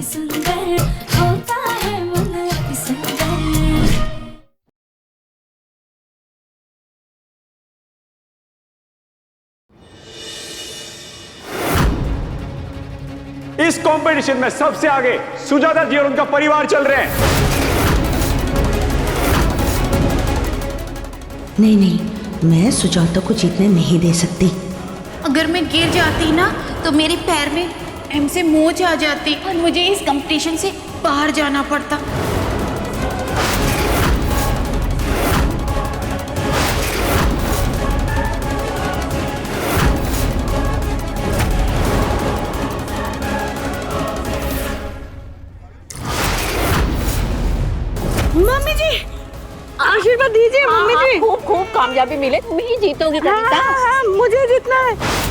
सुंदर होता है मन अति सुंदर। इस कंपटीशन में सबसे आगे सुजाता जी और उनका परिवार चल रहे हैं। नहीं नहीं, मैं सुजाता को जीतने नहीं दे सकती। अगर मैं गिर जाती ना तो मेरे पैर में एम से मोच आ जाती और मुझे इस कंपटीशन से बाहर जाना पड़ता। मम्मी जी आशीर्वाद दीजिए। मम्मी जी खूब खूब कामयाबी मिले, तुम ही जीतोगी कविता। हाँ, मुझे जीतना है।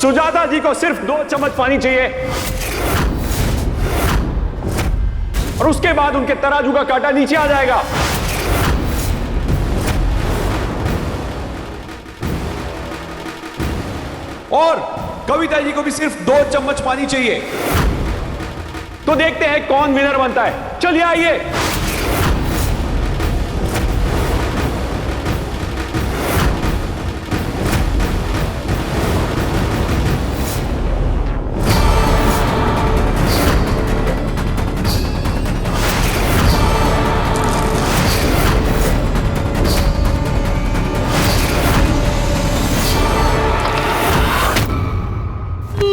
सुजाता जी को सिर्फ 2 चम्मच पानी चाहिए और उसके बाद उनके तराजू का कांटा नीचे आ जाएगा। और कविता जी को भी सिर्फ 2 चम्मच पानी चाहिए। तो देखते हैं कौन विनर बनता है। चलिए आइए।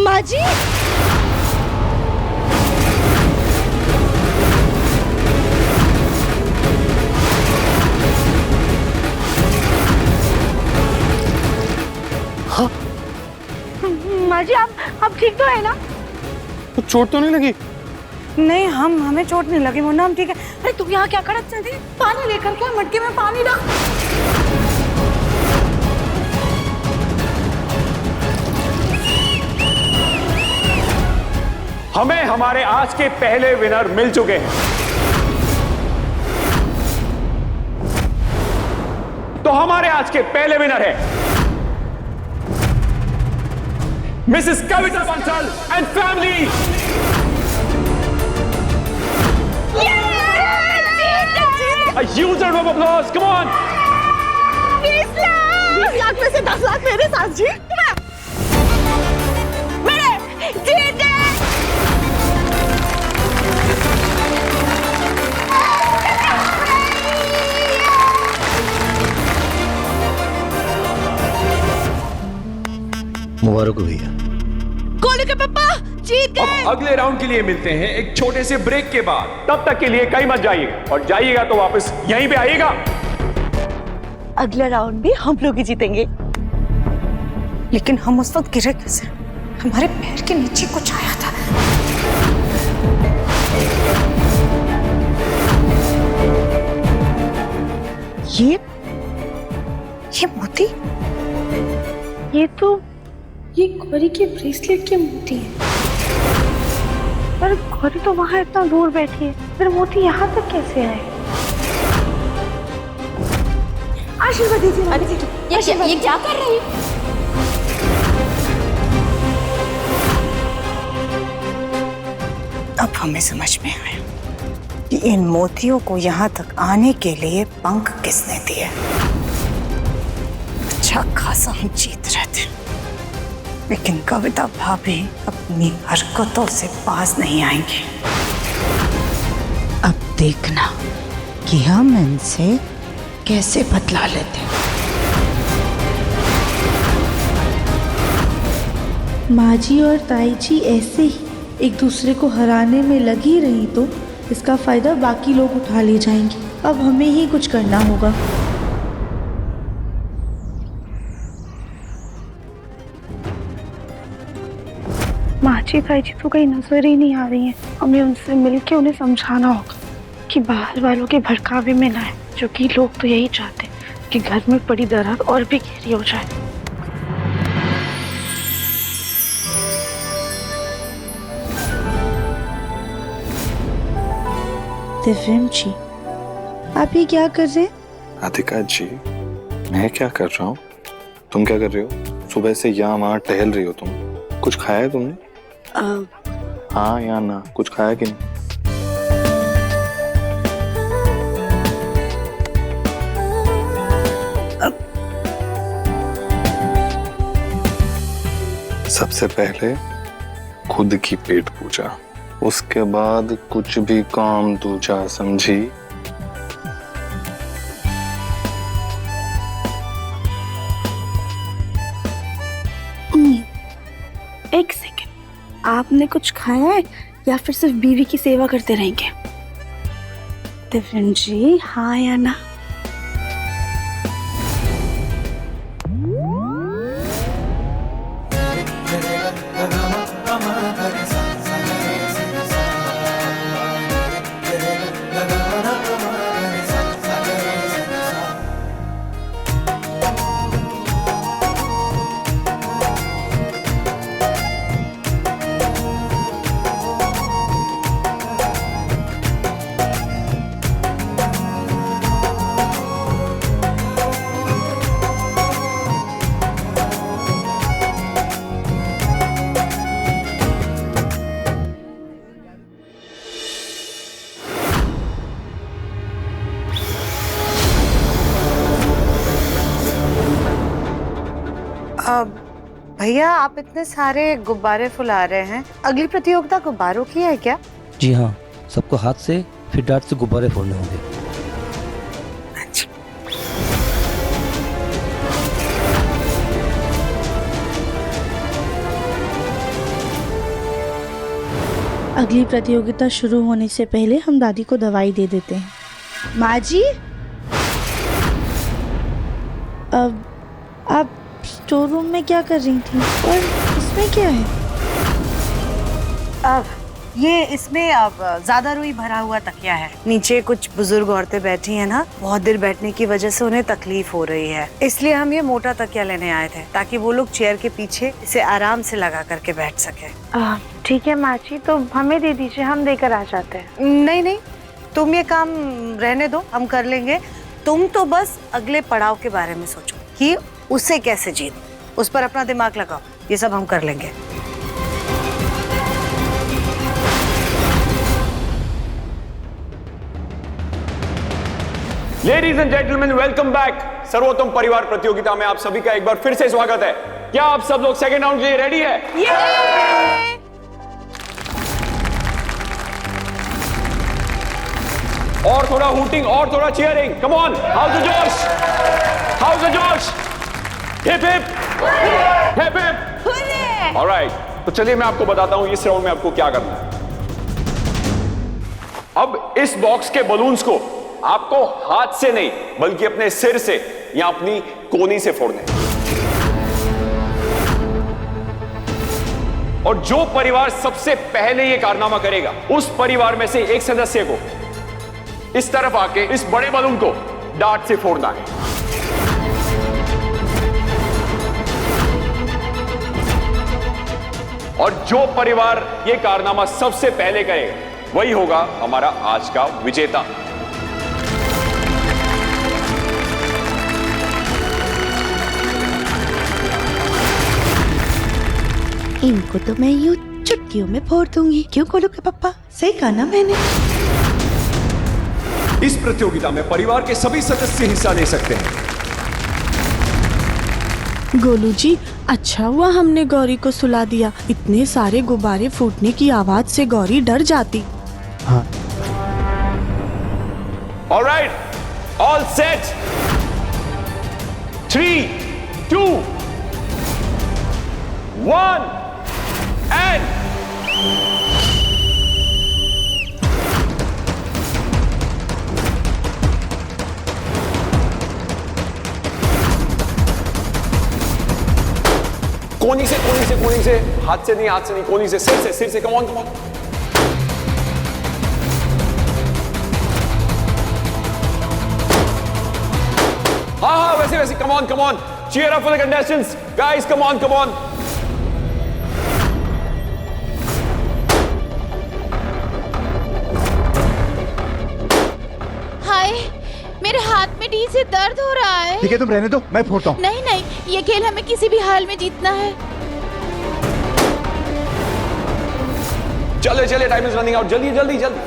माँ जी माँ जी आप ठीक तो है ना? कुछ चोट तो नहीं लगी? नहीं, हमें चोट नहीं लगी मुन्ना, हम ठीक है। अरे तुम यहाँ क्या खड़ा थे? पानी लेकर क्या, मटके में पानी डाल। हमें हमारे आज के पहले विनर मिल चुके हैं। तो हमारे आज के पहले विनर है Mrs Kavita Bansal and family. A huge round of applause. Come on. 20 lakh में से 10 लाख मेरे साथ जी। मेरे जीत गए। मुबारक हो भैया। गोलू के पापा जीत गए। अब अगले राउंड के लिए मिलते हैं एक छोटे से ब्रेक के बाद। तब तक के लिए कहीं मत जाइएगा और जाइएगा तो वापस यहीं पे आइएगा। अगला राउंड भी हम लोग ही जीतेंगे। लेकिन हम उस वक्त गिरे कैसे? हमारे पैर के नीचे कुछ आया था। ये मोती? ये गौरी के ब्रेसलेट के मोती है। पर गौरी तो वहां इतना दूर बैठी है, फिर मोती यहाँ तक कैसे आए? आशीर्वाद दीजिए। अरे ये क्या कर रही है? अब हमें समझ में आया कि इन मोतियों को यहाँ तक आने के लिए पंख किसने दिए। अच्छा खासा हम जीत रहे थे, लेकिन कविता भाभी अपनी हरकतों से पास नहीं आएंगी। अब देखना कि हम इनसे कैसे बदला लेते हैं। माँ जी और ताई जी ऐसे ही एक दूसरे को हराने में लगी रही तो इसका फायदा बाकी लोग उठा ले जाएंगे। अब हमें ही कुछ करना होगा। माँ जी ताई जी तो कहीं नजर ही नहीं आ रही हैं। हमें उनसे मिलके उन्हें समझाना होगा। कि बाहर वालों के भड़कावे में ना है, जो कि लोग तो यही चाहते हैं कि घर में पड़ी दरार और भी गहरी हो जाए। दिव्यम जी, आप ये क्या कर रहे हैं? राधिका जी, मैं क्या कर रहा हूँ? तुम क्या कर रहे हो? सुबह से यहाँ वहाँ टहल रही हो तुम। कुछ खाया है तुमने? हाँ या ना, कुछ खाया कि नहीं? सबसे पहले खुद की पेट पूजा, उसके बाद कुछ भी काम दूजा, समझी? एक सेकेंड, आपने कुछ खाया है या फिर सिर्फ बीवी की सेवा करते रहेंगे? दिव्यम जी, हाँ या ना? भैया, आप इतने सारे गुब्बारे फुला रहे हैं, अगली प्रतियोगिता गुब्बारों की है क्या? जी हाँ, सबको हाथ से फिर डार्ट से गुब्बारे फोड़ने होंगे। अच्छा। अगली प्रतियोगिता शुरू होने से पहले हम दादी को दवाई दे देते हैं। माँ जी, अब आप स्टोर रूम में क्या कर रही थी और इसमें क्या है? अब ये इसमें अब ज्यादा रुई भरा हुआ तकिया है। नीचे कुछ बुजुर्ग औरतें बैठी हैं ना, बहुत देर बैठने की वजह से उन्हें तकलीफ हो रही है, इसलिए हम ये मोटा तकिया लेने आए थे ताकि वो लोग चेयर के पीछे इसे आराम से लगा करके बैठ सके। ठीक है माँ जी, तो हमें दे दीजिए, हम देकर आ जाते हैं। नहीं नहीं, तुम ये काम रहने दो, हम कर लेंगे। तुम तो बस अगले पड़ाव के बारे में सोचो कि उसे कैसे जीत, उस पर अपना दिमाग लगाओ, ये सब हम कर लेंगे। Ladies and gentleman, welcome back. सर्वोत्तम परिवार प्रतियोगिता में आप सभी का एक बार फिर से स्वागत है। क्या आप सब लोग सेकेंड राउंड के लिए रेडी है? और थोड़ा हूटिंग और थोड़ा cheering, come on, house the जोश, हाउस द जोश, hip hip hip hip. Alright, तो चलिए मैं आपको बताता हूं इस राउंड में आपको क्या करना है। अब इस बॉक्स के बलून्स को आपको हाथ से नहीं बल्कि अपने सिर से या अपनी कोनी से फोड़ने। और जो परिवार सबसे पहले यह कारनामा करेगा, उस परिवार में से एक सदस्य को इस तरफ आके इस बड़े बलून को डार्ट से फोड़ना है। और जो परिवार यह कारनामा सबसे पहले करेगा, वही होगा हमारा आज का विजेता। इनको तो मैं यूं चुटकियों में फोड़ दूंगी। क्यों खोलोगे पप्पा? सही कहा ना मैंने। इस प्रतियोगिता में परिवार के सभी सदस्य हिस्सा ले सकते हैं। गोलू जी, अच्छा हुआ हमने गौरी को सुला दिया, इतने सारे गुब्बारे फूटने की आवाज से गौरी डर जाती। हाँ। ऑलराइट, ऑल सेट, 3, 2, 1 एंड कोनी से, कोनी से, कोनी से, हाथ से नहीं, हाथ से नहीं, कोनी से, सिर से, come on, come on. seriously, come on, come on. Cheer up for the contestants. Guys, come on, come on. हाय, मेरे हाथ में डी से दर्द हो रहा है। ठीक है, तुम रहने दो, मैं फोड़ता हूँ। नहीं नहीं, ये खेल हमें किसी भी हाल में जीतना है। चले चले, टाइम इज रनिंग आउट, जल्दी जल्दी जल्दी।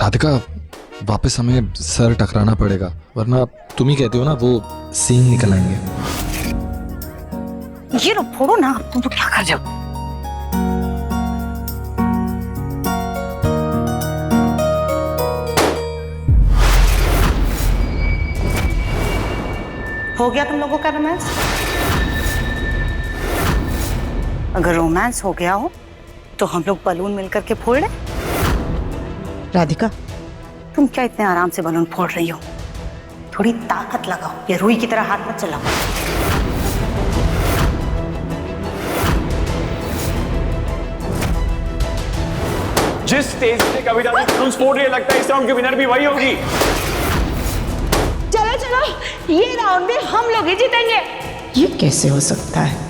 राधिका, वापस हमें सर टकराना पड़ेगा, वरना तुम ही कहती हो ना वो सींग निकल आएंगे। ये लो, फोड़ो ना, तुम तो क्या कर रहे हो? हो गया तुम लोगों का रोमांस? अगर रोमांस हो गया हो तो हम लोग बलून मिलकर के फोड़ लें। राधिका, तुम क्या इतने आराम से बलून फोड़ रही हो? थोड़ी ताकत लगाओ, ये रुई की तरह हाथ मत चलाओ। जिस तेज से कविता की बलून्स फोड़ रही है, लगता है इस राउंड की विनर भी वही होगी। चलो चलो, ये राउंड भी हम लोग ही जीतेंगे। ये कैसे हो सकता है?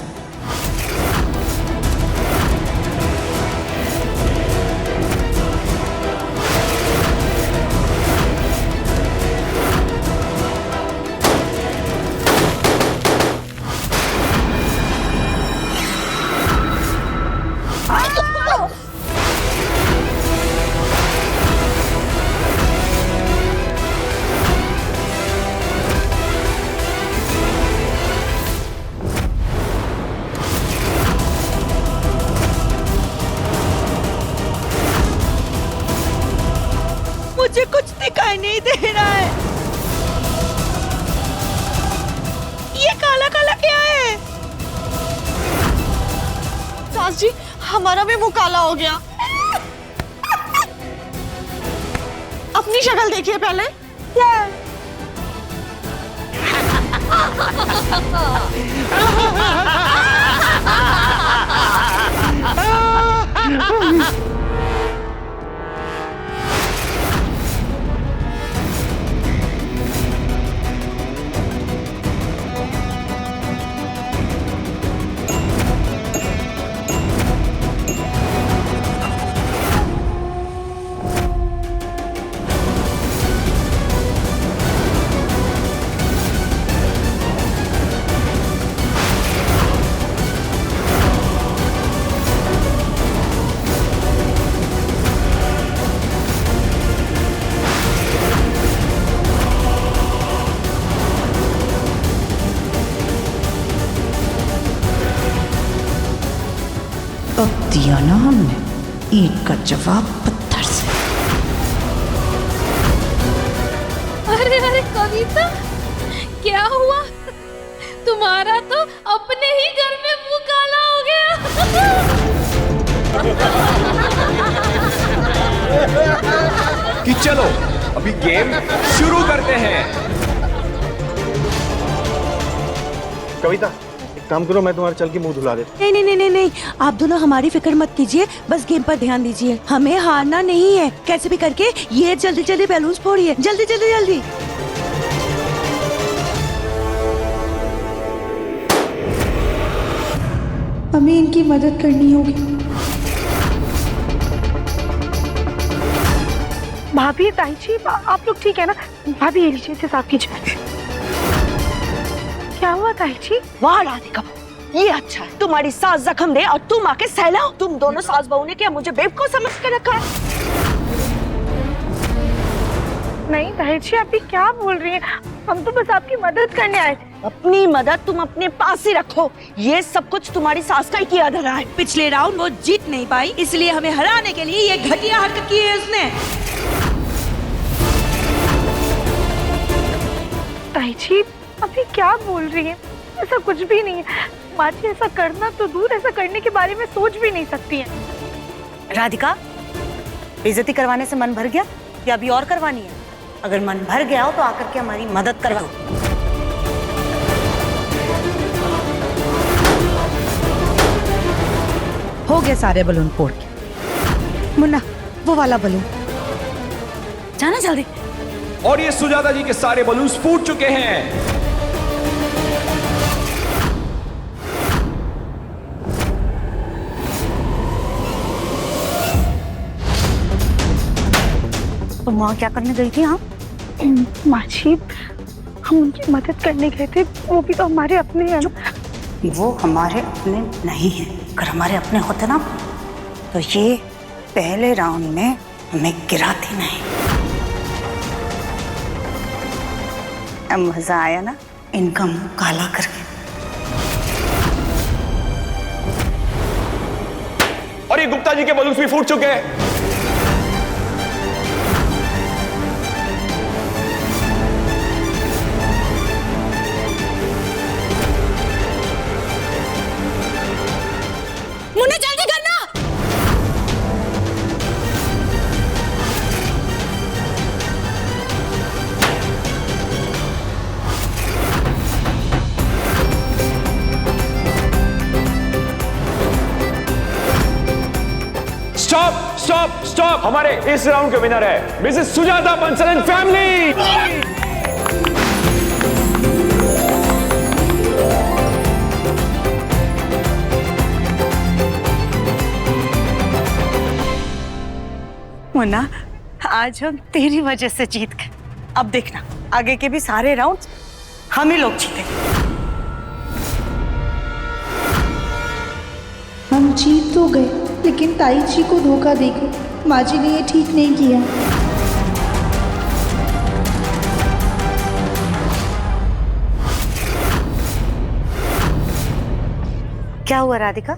मुझे कुछ दिखाई नहीं दे रहा है। ये काला काला क्या है? सास जी, हमारा भी मुंह काला हो गया। अपनी शक्ल देखिए पहले। अब दिया ना हमने ईंट का जवाब पत्थर से। अरे अरे कविता, क्या हुआ? तुम्हारा तो अपने ही घर में मुंह काला हो गया। कि चलो अभी गेम शुरू करते हैं। कविता, एक काम करो, मैं तुम्हारे चल के मुंह धुला देता। नहीं नहीं नहीं नहीं, आप दोनों हमारी फिक्र मत कीजिए, बस गेम पर ध्यान दीजिए। हमें हारना नहीं है, कैसे भी करके ये जल्दी जल्दी बैलून्स फोड़िए, जल्दी जल्दी जल्दी। हमें इनकी मदद करनी होगी। भाभी, ताईजी, आप लोग ठीक है ना? भाभी, ये लीजिए, इसे साफ कीजिए। क्या हुआ ताईजी? वाह राधिका, ये अच्छा है, तुम्हारी सास जख्म दे और तुम आके सहलाओ। तुम दोनों सास बहू ने क्या मुझे बेवकूफ समझ के रखा है? नहीं ताईजी, आप ये क्या बोल रही हैं? हम तो बस आपकी मदद करने आए थे। अपनी मदद तुम अपने पास ही रखो, ये सब कुछ तुम्हारी सास का ही किया धरा है। पिछले राउंड वो जीत नहीं पाई, इसलिए हमें हराने के लिए ये घटिया हरकत की है उसने। ताईजी, आप ये क्या बोल रही हैं? ऐसा कुछ भी नहीं है। माँ जी, ऐसा करना तो दूर, ऐसा करने के बारे में सोच भी नहीं सकती हैं। राधिका, बेइज्जती करवाने से मन भर गया या अभी और करवानी है? अगर मन भर गया हो तो आकर के हमारी मदद करवाओ। हो गए सारे बलून फोड़ के। मुन्ना वो वाला बलून, जाना जल्दी। और ये सुजाता जी के सारे बलून्स फूट चुके हैं। तो माँ क्या करने गई थी? हाँ माँ जी, हम उनकी मदद करने गए थे, वो भी तो हमारे अपने हैं। वो हमारे अपने नहीं हैं। अगर हमारे अपने होते ना तो ये पहले राउंड में हमें गिराती नहीं। अब मजा आया ना इनका मुंह काला करके। और ये गुप्ता जी के बलून्स भी फूट चुके हैं। मुन्ना जल्दी करना। स्टॉप स्टॉप स्टॉप, हमारे इस राउंड के विनर है Mrs Sujata Bansal and family. Munna आज हम तेरी वजह से जीत गए। अब देखना आगे के भी सारे राउंड हम ही लोग जीतेंगे। हम जीत तो गए, लेकिन ताई जी को धोखा देकर माँ जी ने ये ठीक नहीं किया। क्या हुआ राधिका,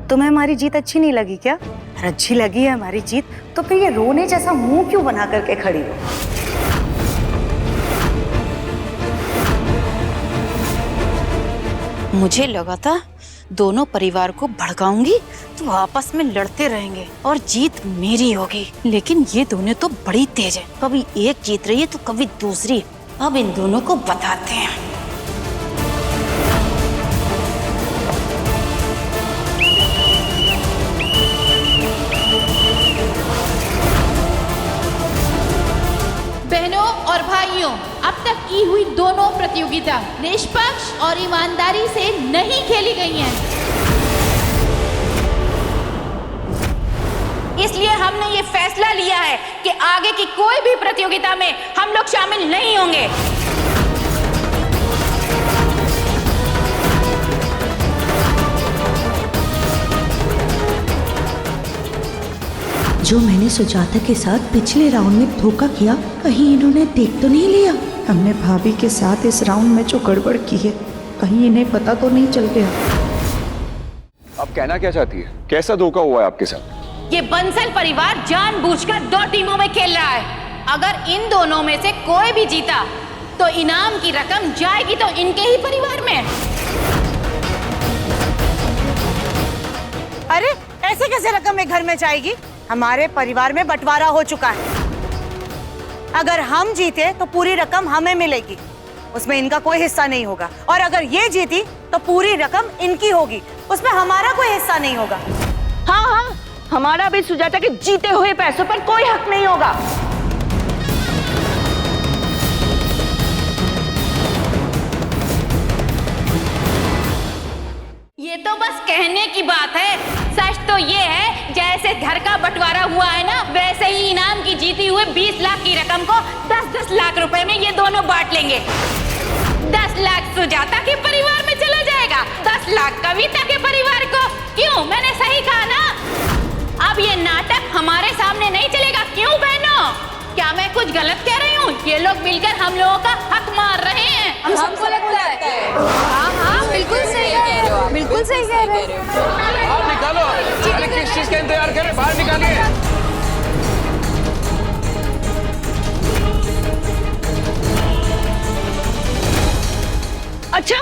तुम्हें हमारी जीत अच्छी नहीं लगी क्या? अच्छी लगी है हमारी जीत तो फिर ये रोने जैसा मुंह क्यों बना करके खड़ी हो? मुझे लगा था दोनों परिवार को भड़काऊंगी तो आपस में लड़ते रहेंगे और जीत मेरी होगी, लेकिन ये दोनों तो बड़ी तेज है। कभी एक जीत रही है तो कभी दूसरी। अब इन दोनों को बताते हैं। बहनों और भाइयों, अब तक की हुई दोनों प्रतियोगिता निष्पक्ष और ईमानदारी से नहीं खेली गई हैं। इसलिए हमने ये फैसला लिया है कि आगे की कोई भी प्रतियोगिता में हम लोग शामिल नहीं होंगे। जो मैंने सुजाता के साथ पिछले राउंड में धोखा किया, कहीं इन्होंने देख तो नहीं लिया? हमने भाभी के साथ इस राउंड में जो गड़बड़ की है, कहीं इन्हें पता तो नहीं चल गया? आप कहना क्या चाहती है? कैसा धोखा हुआ है आपके साथ? ये बंसल परिवार जानबूझकर दो टीमों में खेल रहा है। अगर इन दोनों में से कोई भी जीता तो इनाम की रकम जाएगी तो इनके ही परिवार में। अरे ऐसे कैसे रकम एक घर में जाएगी? हमारे परिवार में बंटवारा हो चुका है। अगर हम जीते तो पूरी रकम हमें मिलेगी, उसमें इनका कोई हिस्सा नहीं होगा। और अगर ये जीती तो पूरी रकम इनकी होगी, उसमें हमारा कोई हिस्सा नहीं होगा। हाँ हाँ, हमारा भी सुजाता के जीते हुए पैसों पर कोई हक नहीं होगा। ये तो बस कहने की बात है, सच तो ये है जैसे घर का बंटवारा हुआ है ना, वैसे ही इनाम की जीती हुए 20 लाख की रकम को 10-10 लाख रुपए में ये दोनों बांट लेंगे। 10 लाख सुजाता के परिवार में चला जाएगा, 10 लाख कविता के परिवार को। क्यों, मैंने सही कहा ना? अब ये नाटक हमारे सामने नहीं चलेगा, क्यों बहनों? क्या मैं कुछ गलत कह रही हूँ? ये लोग मिलकर हम लोगों का हक मार रहे हैं। हमको लगता है। हाँ हाँ, बिल्कुल सही कह रहे हो, बिल्कुल सही कह रहे हो। बाहर निकालो, अरे किस चीज का इंतजार कर रहे? बाहर निकालिए। अच्छा,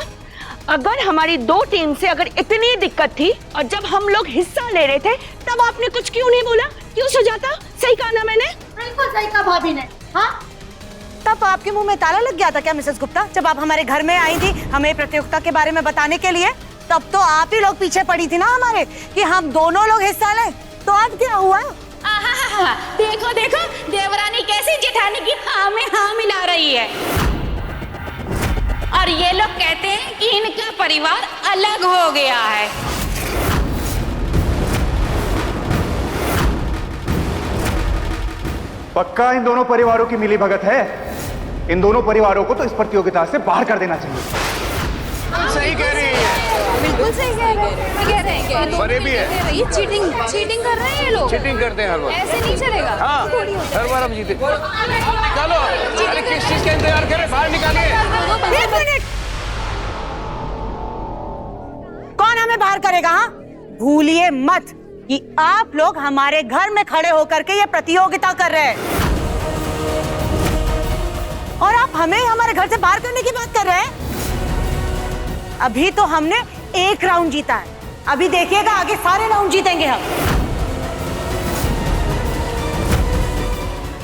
अगर हमारी दो टीम से अगर इतनी दिक्कत थी और जब हम लोग हिस्सा ले रहे थे तब आपने कुछ क्यों नहीं बोला? क्यों सुजाता? सही कहा ना मैंने? बिल्कुल सही कहा भाभी ने। हाँ, तब आपके मुंह में ताला लग गया था क्या मिसेस गुप्ता, जब आप हमारे घर में आई थी हमें प्रतियोगिता के बारे में बताने के लिए? तब तो आप ही लोग पीछे पड़ी थी ना हमारे कि हम दोनों लोग हिस्सा लें। तो अब क्या हुआ? आहा, देखो देखो देवरानी कैसी जेठानी की हाँ में हाँ मिला रही है। और ये लोग कहते हैं कि इनका परिवार अलग हो गया है। पक्का इन दोनों परिवारों की मिली भगत है। इन दोनों परिवारों को तो इस प्रतियोगिता से बाहर कर देना चाहिए। सही कह रही है, बिल्कुल सही कह रहे हैं। बड़े भी है। ये चीटिंग कर रहे हैं ये लोग। चीटिंग करते हैं हर बार। ऐसे नहीं चलेगा। हाँ, हर बार हम जीते। निकालो, अरे किस चीज का इंतजार करें, बाहर निकालिए। एक मिनट, कौन हमें बाहर करेगा? हाँ, भूलिए मत कि आप लोग हमारे घर में खड़े होकर के ये प्रतियोगिता कर रहे हैं और आप हमें हमारे घर से बाहर करने की बात कर रहे हैं। अभी तो हमने एक राउंड जीता है, अभी देखिएगा आगे सारे राउंड जीतेंगे हम।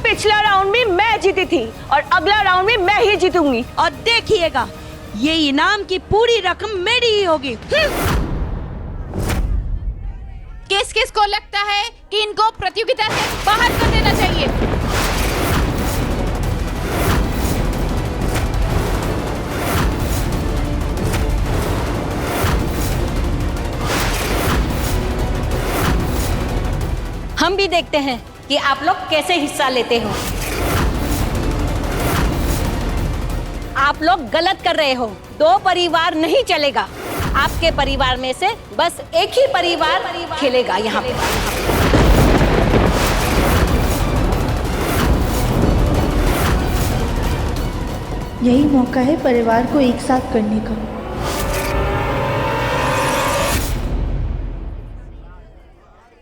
पिछला राउंड भी मैं जीती थी और अगला राउंड भी मैं ही जीतूंगी। और देखिएगा ये इनाम की पूरी रकम मेरी ही होगी। किस किस को लगता है कि इनको प्रतियोगिता से बाहर कर देना चाहिए? हम भी देखते हैं कि आप लोग कैसे हिस्सा लेते हो। आप लोग गलत कर रहे हो। दो परिवार नहीं चलेगा। आपके परिवार में से बस एक ही परिवार खेलेगा यहाँ पे। यही मौका है परिवार को एक साथ करने का।